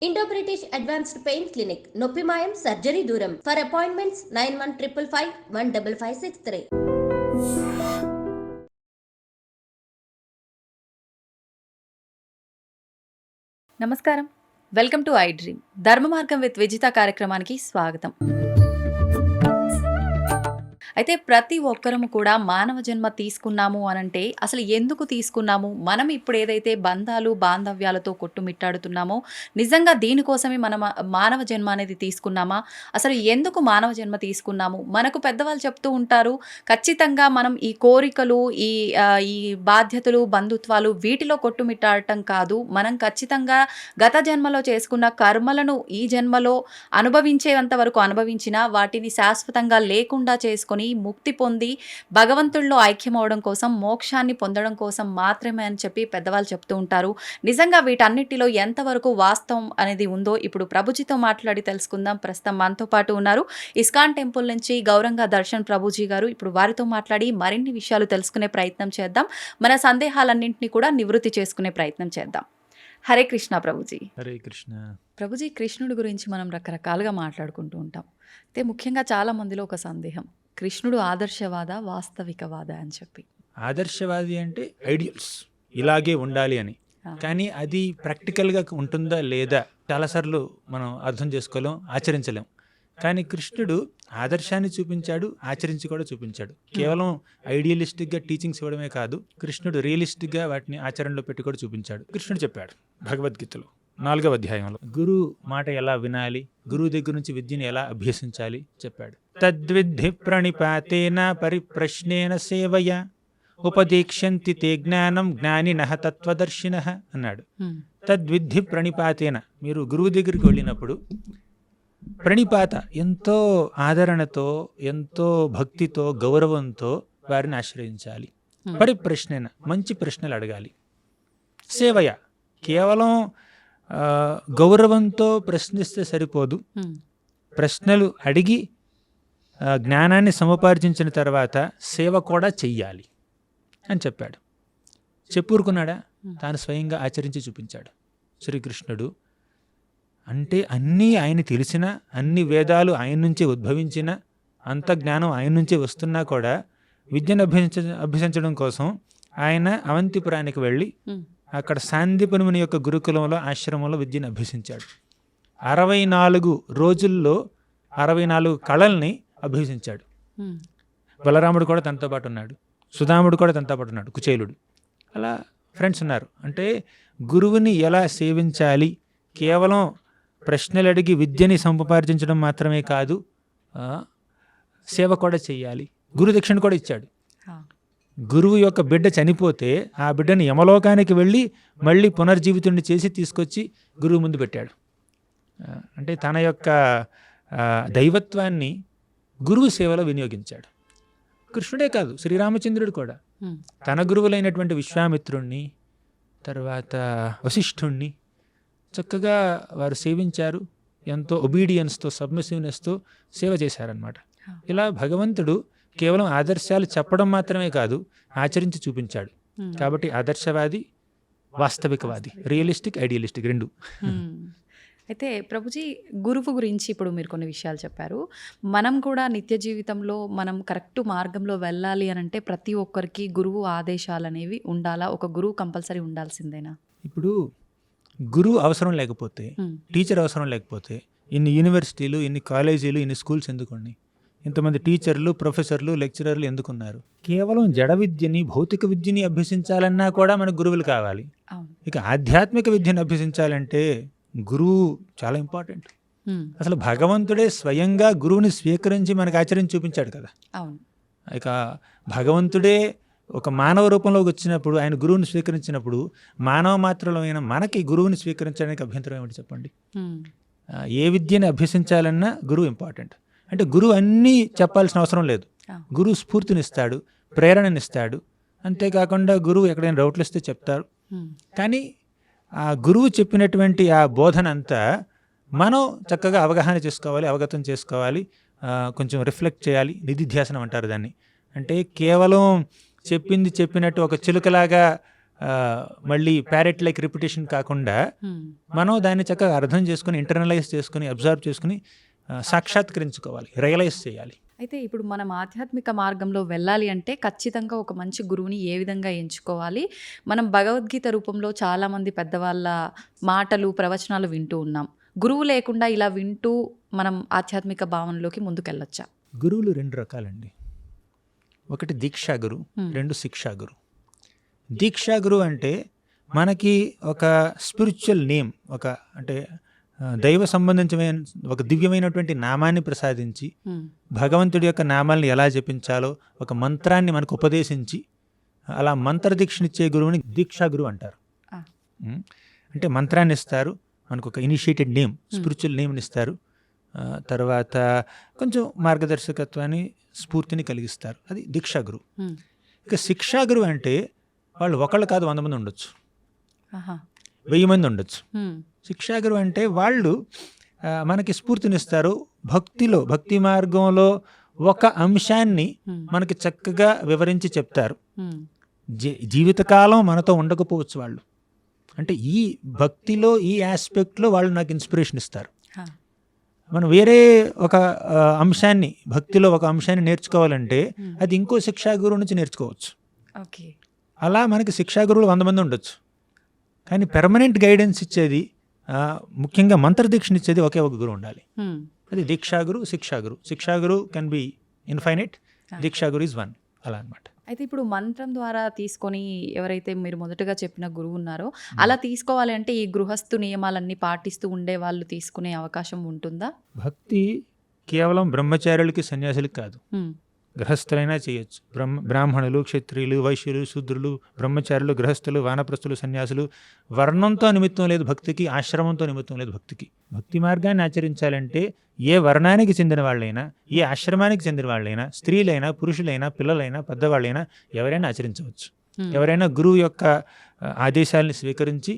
Indo British advanced pain clinic నొప్పి మాయం surgery దూరం. For appointments 9155515563. నమస్కారం, వెల్కమ్ టు ఐ డ్రీమ్. ధర్మ మార్గం విత్ విజిత కార్యక్రమానికి స్వాగతం. అయితే ప్రతి ఒక్కరము కూడా మానవ జన్మ తీసుకున్నాము అనంటే అసలు ఎందుకు తీసుకున్నాము, మనం ఇప్పుడు ఏదైతే బంధాలు బాంధవ్యాలతో కొట్టుమిట్టాడుతున్నామో నిజంగా దీనికోసమే మనం మానవ జన్మ అనేది తీసుకున్నామా, అసలు ఎందుకు మానవ జన్మ తీసుకున్నాము? మనకు పెద్దవాళ్ళు చెప్తూ ఉంటారు, ఖచ్చితంగా మనం ఈ కోరికలు ఈ బాధ్యతలు బంధుత్వాలు వీటిలో కొట్టుమిట్టాడటం కాదు, మనం ఖచ్చితంగా గత జన్మలో చేసుకున్న కర్మలను ఈ జన్మలో అనుభవించేంత వరకు అనుభవించిన వాటిని శాశ్వతంగా లేకుండా చేసుకొని ముక్తి పొంది భగవంతుల్లో ఐక్యమవడం కోసం, మోక్షాన్ని పొందడం కోసం మాత్రమే అని చెప్పి పెద్దవాళ్ళు చెప్తూ ఉంటారు. నిజంగా వీటన్నిటిలో ఎంతవరకు వాస్తవం అనేది ఉందో ఇప్పుడు ప్రభుజీతో మాట్లాడి తెలుసుకుందాం. ప్రస్తుతం మనతో పాటు ఉన్నారు ఇస్కాన్ టెంపుల్ నుంచి గౌరంగ దర్శన్ ప్రభుజీ గారు. ఇప్పుడు వారితో మాట్లాడి మరిన్ని విషయాలు తెలుసుకునే ప్రయత్నం చేద్దాం, మన సందేహాలన్నింటినీ కూడా నివృత్తి చేసుకునే ప్రయత్నం చేద్దాం. హరే కృష్ణ ప్రభుజీ. హరే కృష్ణ ప్రభుజీ, కృష్ణుడి గురించి మనం రకరకాలుగా మాట్లాడుకుంటూ ఉంటాం. అయితే ముఖ్యంగా చాలా మందిలో ఒక సందేహం, కృష్ణుడు ఆదర్శవాద వాస్తవికవాద అని చెప్పి. ఆదర్శవాది అంటే ఐడియల్స్ ఇలాగే ఉండాలి అని, కానీ అది ప్రాక్టికల్గా ఉంటుందా లేదా చాలాసార్లు మనం అర్థం చేసుకోలేం, ఆచరించలేం. కానీ కృష్ణుడు ఆదర్శాన్ని చూపించాడు, ఆచరించి కూడా చూపించాడు. కేవలం ఐడియలిస్టిక్గా టీచింగ్స్ ఇవ్వడమే కాదు, కృష్ణుడు రియలిస్టిక్గా వాటిని ఆచరణలో పెట్టి కూడా చూపించాడు. కృష్ణుడు చెప్పాడు భగవద్గీతలో 4వ అధ్యాయంలో గురువు మాట ఎలా వినాలి, గురువు దగ్గర నుంచి విద్యను ఎలా అభ్యసించాలి చెప్పాడు. తద్విద్ధి ప్రణిపాతేన పరిప్రశ్నేన సేవయ ఉపదీక్ష్యంతి తే జ్ఞానం జ్ఞానినః తత్వదర్శినః అన్నాడు. తద్విద్ధి ప్రణిపాతేన, మీరు గురువు దగ్గరికి వెళ్ళినప్పుడు ప్రణిపాత ఎంతో ఆదరణతో, ఎంతో భక్తితో, గౌరవంతో వారిని ఆశ్రయించాలి. పరిప్రశ్నేన, మంచి ప్రశ్నలు అడగాలి. సేవయ, కేవలం గౌరవంతో ప్రశ్నిస్తే సరిపోదు, ప్రశ్నలు అడిగి జ్ఞానాన్ని సముపార్జించిన తర్వాత సేవ కూడా చెయ్యాలి అని చెప్పాడు. చెప్పుకున్నాడా? తాను స్వయంగా ఆచరించి చూపించాడు శ్రీకృష్ణుడు. అంటే అన్నీ ఆయన తెలిసిన, అన్ని వేదాలు ఆయన నుంచే ఉద్భవించిన, అంత జ్ఞానం ఆయన నుంచే వస్తున్నా కూడా విద్యను అభ్యసించడం కోసం ఆయన అవంతిపురానికి వెళ్ళి అక్కడ సాందీపని యొక్క గురుకులంలో, ఆశ్రమంలో విద్యను అభ్యసించాడు. 64 రోజుల్లో 64 కళల్ని అభ్యసించాడు. బలరాముడు కూడా తనతో పాటు ఉన్నాడు, సుధాముడు కూడా తనతో పాటు ఉన్నాడు, కుచేలుడు. అలా ఫ్రెండ్స్ ఉన్నారు. అంటే గురువుని ఎలా సేవించాలి, కేవలం ప్రశ్నలు అడిగి విద్యని సముపార్జించడం మాత్రమే కాదు, సేవ కూడా చెయ్యాలి. గురుదక్షిణ కూడా ఇచ్చాడు. గురువు యొక్క బిడ్డ చనిపోతే ఆ బిడ్డని యమలోకానికి వెళ్ళి మళ్ళీ పునర్జీవితుడిని చేసి తీసుకొచ్చి గురువు ముందు పెట్టాడు. అంటే తన యొక్క దైవత్వాన్ని గురువు సేవలో వినియోగించాడు. కృష్ణుడే కాదు, శ్రీరామచంద్రుడు కూడా తన గురువులైనటువంటి విశ్వామిత్రుణ్ణి, తర్వాత వశిష్ఠుణ్ణి చక్కగా వారు సేవించారు. ఎంతో ఒబీడియన్స్తో, సబ్మిసివ్నెస్తో సేవ చేశారనమాట. ఇలా భగవంతుడు కేవలం ఆదర్శాలు చెప్పడం మాత్రమే కాదు, ఆచరించి చూపించాడు. కాబట్టి ఆదర్శవాది, వాస్తవికవాది, రియలిస్టిక్, ఐడియలిస్టిక్ రెండు. అయితే ప్రభుజీ, గురువు గురించి ఇప్పుడు మీరు కొన్ని విషయాలు చెప్పారు. మనం కూడా నిత్య జీవితంలో మనం కరెక్ట్ మార్గంలో వెళ్ళాలి అని అంటే ప్రతి ఒక్కరికి గురువు ఆదేశాలు అనేవి ఉండాలా? ఒక గురువు కంపల్సరీ ఉండాల్సిందేనా? ఇప్పుడు గురువు అవసరం లేకపోతే, టీచర్ అవసరం లేకపోతే ఇన్ని యూనివర్సిటీలు, ఇన్ని కాలేజీలు, ఇన్ని స్కూల్స్ ఎందుకండి? ఇంతమంది టీచర్లు, ప్రొఫెసర్లు, లెక్చరర్లు ఎందుకున్నారు? కేవలం జడ విద్యని, భౌతిక విద్యని అభ్యసించాలన్నా కూడా మనకు గురువులు కావాలి. ఇక ఆధ్యాత్మిక విద్యను అభ్యసించాలంటే గురువు చాలా ఇంపార్టెంట్. అసలు భగవంతుడే స్వయంగా గురువుని స్వీకరించి మనకు ఆచరించి చూపించాడు కదా. ఇక భగవంతుడే ఒక మానవ రూపంలోకి వచ్చినప్పుడు, ఆయన గురువుని స్వీకరించినప్పుడు మానవ మాత్రలో అయిన మనకి గురువుని స్వీకరించడానికి అభ్యంతరం ఏమిటి చెప్పండి? ఏ విద్యని అభ్యసించాలన్నా గురువు ఇంపార్టెంట్. అంటే గురువు అన్నీ చెప్పాల్సిన అవసరం లేదు. గురువు స్ఫూర్తినిస్తాడు, ప్రేరణనిస్తాడు. అంతేకాకుండా గురువు ఎక్కడైనా డౌట్లు ఇస్తే చెప్తారు. కానీ ఆ గురువు చెప్పినటువంటి ఆ బోధన అంతా మనం చక్కగా అవగాహన చేసుకోవాలి, అవగతం చేసుకోవాలి, కొంచెం రిఫ్లెక్ట్ చేయాలి. నిధిధ్యాసనం అంటారు దాన్ని. అంటే కేవలం చెప్పింది చెప్పినట్టు ఒక చిలుకలాగా మళ్ళీ ప్యారెట్ లైక్ రిపిటేషన్ కాకుండా మనం దాన్ని చక్కగా అర్థం చేసుకుని ఇంటర్నలైజ్ చేసుకుని అబ్జర్వ్ చేసుకుని సాక్షాత్కరించుకోవాలి, రియలైజ్ చేయాలి. అయితే ఇప్పుడు మనం ఆధ్యాత్మిక మార్గంలో వెళ్ళాలి అంటే ఖచ్చితంగా ఒక మంచి గురువుని ఏ విధంగా ఎంచుకోవాలి? మనం భగవద్గీత రూపంలో చాలామంది పెద్దవాళ్ళ మాటలు ప్రవచనాలు వింటూ ఉన్నాం. గురువు లేకుండా ఇలా వింటూ మనం ఆధ్యాత్మిక భావనలోకి ముందుకెళ్ళొచ్చా? గురువులు 2 రకాలండి. ఒకటి దీక్షా గురు, 2 శిక్షా గురు. దీక్షా గురు అంటే మనకి ఒక స్పిరిచువల్ నేమ్, ఒక అంటే దైవ సంబంధించిన ఒక దివ్యమైనటువంటి నామాన్ని ప్రసాదించి భగవంతుడి యొక్క నామాల్ని ఎలా జపించాలో ఒక మంత్రాన్ని మనకు ఉపదేశించి అలా మంత్ర దీక్షనిచ్చే గురువుని దీక్షా గురువు అంటారు. అంటే మంత్రాన్ని ఇస్తారు, మనకు ఒక ఇనిషియేటెడ్ నేమ్, స్పిరిచువల్ నేమ్ని ఇస్తారు, తర్వాత కొంచెం మార్గదర్శకత్వాన్ని స్ఫూర్తిని కలిగిస్తారు. అది దీక్షా గురువు. ఇక శిక్షా గురువు అంటే వాళ్ళు ఒకళ్ళు కాదు 100 మంది ఉండొచ్చు, 1000 మంది ఉండొచ్చు. శిక్షా గురువు అంటే వాళ్ళు మనకి స్ఫూర్తినిస్తారు. భక్తి మార్గంలో ఒక అంశాన్ని మనకి చక్కగా వివరించి చెప్తారు. జీవితకాలం మనతో ఉండకపోవచ్చు వాళ్ళు, అంటే ఈ భక్తిలో ఈ ఆస్పెక్ట్లో వాళ్ళు నాకు ఇన్స్పిరేషన్ ఇస్తారు. మనం వేరే ఒక అంశాన్ని, భక్తిలో ఒక అంశాన్ని నేర్చుకోవాలంటే అది ఇంకో శిక్షా గురువు నుంచి నేర్చుకోవచ్చు. అలా మనకి శిక్షా గురువులు 100 మంది ఉండొచ్చు, కానీ పెర్మనెంట్ గైడెన్స్ ఇచ్చేది, ముఖ్యంగా మంత్రదీక్షను ఇచ్చేది ఒకే ఒక గురువు ఉండాలి. అది దీక్షా గురు, శిక్షా గురు. శిక్షా గురు కెన్ బి ఇన్ఫైనైట్, దీక్షా గురు ఈజ్ 1, అలా అనమాట. అయితే ఇప్పుడు మంత్రం ద్వారా తీసుకొని ఎవరైతే మీరు మొదటగా చెప్పిన గురువు ఉన్నారో అలా తీసుకోవాలి అంటే ఈ గృహస్థు నియమాలన్నీ పాటిస్తూ ఉండే వాళ్ళు తీసుకునే అవకాశం ఉంటుందా? భక్తి కేవలం బ్రహ్మచారులకి సన్యాసులకి కాదు, గృహస్థులైనా చేయొచ్చు. బ్రాహ్మణులు, క్షత్రియులు, వైశ్యులు, శూద్రులు, బ్రహ్మచారులు, గృహస్థులు, వానప్రస్థులు, సన్యాసులు, వర్ణంతో నిమిత్తం లేదు భక్తికి, ఆశ్రమంతో నిమిత్తం లేదు భక్తికి. భక్తి మార్గాన్ని ఆచరించాలంటే ఏ వర్ణానికి చెందిన వాళ్ళైనా, ఏ ఆశ్రమానికి చెందిన వాళ్ళైనా, స్త్రీలైనా, పురుషులైనా, పిల్లలైనా, పెద్దవాళ్ళైనా ఎవరైనా ఆచరించవచ్చు. ఎవరైనా గురువు యొక్క ఆదేశాలను స్వీకరించి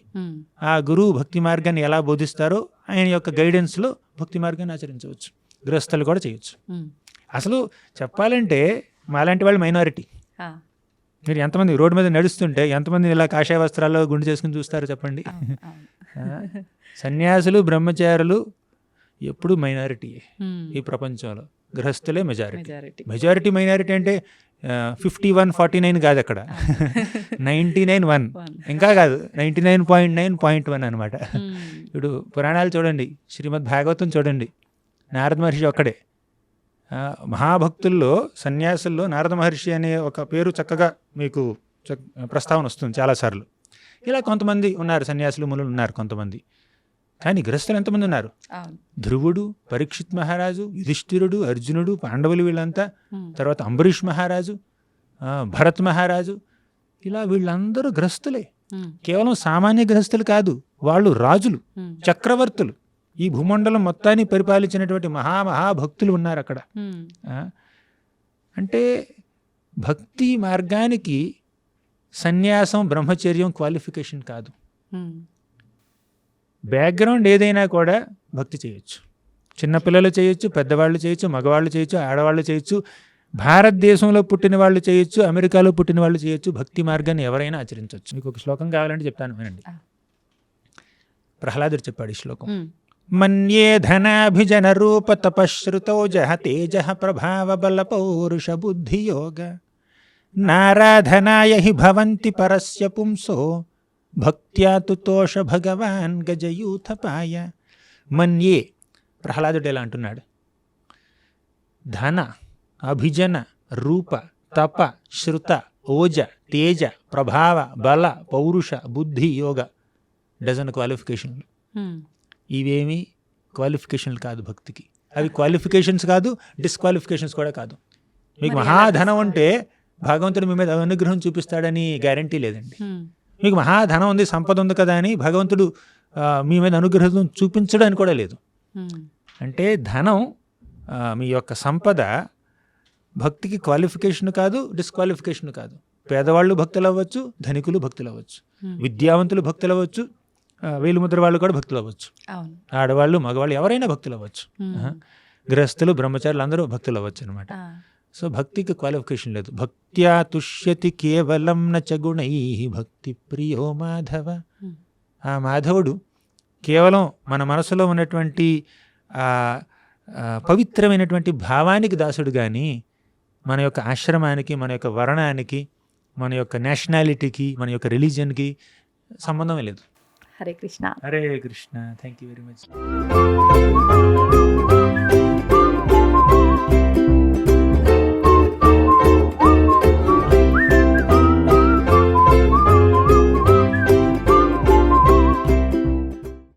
ఆ గురువు భక్తి మార్గాన్ని ఎలా బోధిస్తారో ఆయన యొక్క గైడెన్స్లో భక్తి మార్గాన్ని ఆచరించవచ్చు. గృహస్థులు కూడా చేయొచ్చు. అసలు చెప్పాలంటే మాలాంటి వాళ్ళు మైనారిటీ. మీరు ఎంతమంది రోడ్డు మీద నడుస్తుంటే ఎంతమంది ఇలా కాషాయ వస్త్రాల్లో గుండు చేసుకుని చూస్తారో చెప్పండి. సన్యాసులు, బ్రహ్మచారులు ఎప్పుడు మైనారిటీ ఈ ప్రపంచంలో. గృహస్థులే మెజారిటీ. మైనారిటీ అంటే 51-49 కాదు, అక్కడ 99-1 ఇంకా కాదు, 99.9.1 అనమాట. ఇప్పుడు పురాణాలు చూడండి, శ్రీమద్ భాగవతం చూడండి, నారద మహర్షి ఒక్కడే. మహాభక్తుల్లో, సన్యాసుల్లో నారద మహర్షి అనే ఒక పేరు చక్కగా మీకు ప్రస్తావన వస్తుంది చాలాసార్లు. ఇలా కొంతమంది ఉన్నారు, సన్యాసులు, మునులు ఉన్నారు కొంతమంది. కానీ గృహస్థులు ఎంతమంది ఉన్నారు? ధ్రువుడు, పరీక్షిత్ మహారాజు, యుధిష్ఠిరుడు, అర్జునుడు, పాండవులు, వీళ్ళంతా, తర్వాత అంబరీష్ మహారాజు, భరత్ మహారాజు, ఇలా వీళ్ళందరూ గృహస్థులే. కేవలం సామాన్య గృహస్థులు కాదు, వాళ్ళు రాజులు, చక్రవర్తులు, ఈ భూమండలం మొత్తాన్ని పరిపాలించినటువంటి మహాభక్తులు ఉన్నారు అక్కడ. అంటే భక్తి మార్గానికి సన్యాసం, బ్రహ్మచర్యం క్వాలిఫికేషన్ కాదు. బ్యాక్గ్రౌండ్ ఏదైనా కూడా భక్తి చేయొచ్చు. చిన్నపిల్లలు చేయొచ్చు, పెద్దవాళ్ళు చేయొచ్చు, మగవాళ్ళు చేయొచ్చు, ఆడవాళ్ళు చేయొచ్చు, భారతదేశంలో పుట్టిన వాళ్ళు చేయొచ్చు, అమెరికాలో పుట్టిన వాళ్ళు చేయొచ్చు. భక్తి మార్గాన్ని ఎవరైనా ఆచరించవచ్చు. మీకు ఒక శ్లోకం కావాలంటే చెప్తాను, వినండి. ప్రహ్లాదుడు చెప్పాడు ఈ శ్లోకం. మన్యే ధనాభిజన రూప తపశ్రుతో జహ తేజ ప్రభావ బల పౌరుష బుద్ధి యోగ నారాధనాయ హి భవంతి పరస్య పుంసో భక్త్యా తుతోష భగవాన్ గజయూథపాయ. మన్యే, ప్రహ్లాదుడు ఎలా అంటున్నాడు, ధన, అభిజన, రూప, తప, శ్రుత, ఓజ, తేజ, ప్రభావ, బల, పౌరుష, బుద్ధి, యోగ. డజన్ క్వాలిఫికేషన్లు. ఇవేమీ క్వాలిఫికేషన్లు కాదు భక్తికి. అవి క్వాలిఫికేషన్స్ కాదు, డిస్క్వాలిఫికేషన్స్ కూడా కాదు. మీకు మహాధనం ఉంటే భగవంతుడు మీ మీద అనుగ్రహం చూపిస్తాడని గ్యారంటీ లేదండి. మీకు మహాధనం ఉంది, సంపద ఉంది కదా అని భగవంతుడు మీ మీద అనుగ్రహం చూపించడానికి కూడా లేదు. అంటే ధనం, మీ యొక్క సంపద భక్తికి క్వాలిఫికేషన్ కాదు, డిస్క్వాలిఫికేషన్ కాదు. పేదవాళ్ళు భక్తులు అవ్వచ్చు, ధనికులు భక్తులు అవ్వచ్చు, విద్యావంతులు భక్తులు అవ్వచ్చు, వేలుముద్ర వాళ్ళు కూడా భక్తులు అవ్వచ్చు, ఆడవాళ్ళు, మగవాళ్ళు ఎవరైనా భక్తులు అవ్వచ్చు. గృహస్థులు, బ్రహ్మచారులు అందరూ భక్తులు అవ్వచ్చు అనమాట. సో భక్తికి క్వాలిఫికేషన్ లేదు. భక్త్యా తుష్యతి కేవలం నచ గుణై భక్తి ప్రియో మాధవ. ఆ మాధవుడు కేవలం మన మనసులో ఉన్నటువంటి పవిత్రమైనటువంటి భావానికి దాసుడు కానీ మన యొక్క ఆశ్రమానికి, మన యొక్క వర్ణానికి, మన యొక్క నేషనాలిటీకి, మన యొక్క రిలీజియన్కి సంబంధమే లేదు. Hare Krishna. Hare Krishna. Thank you very much.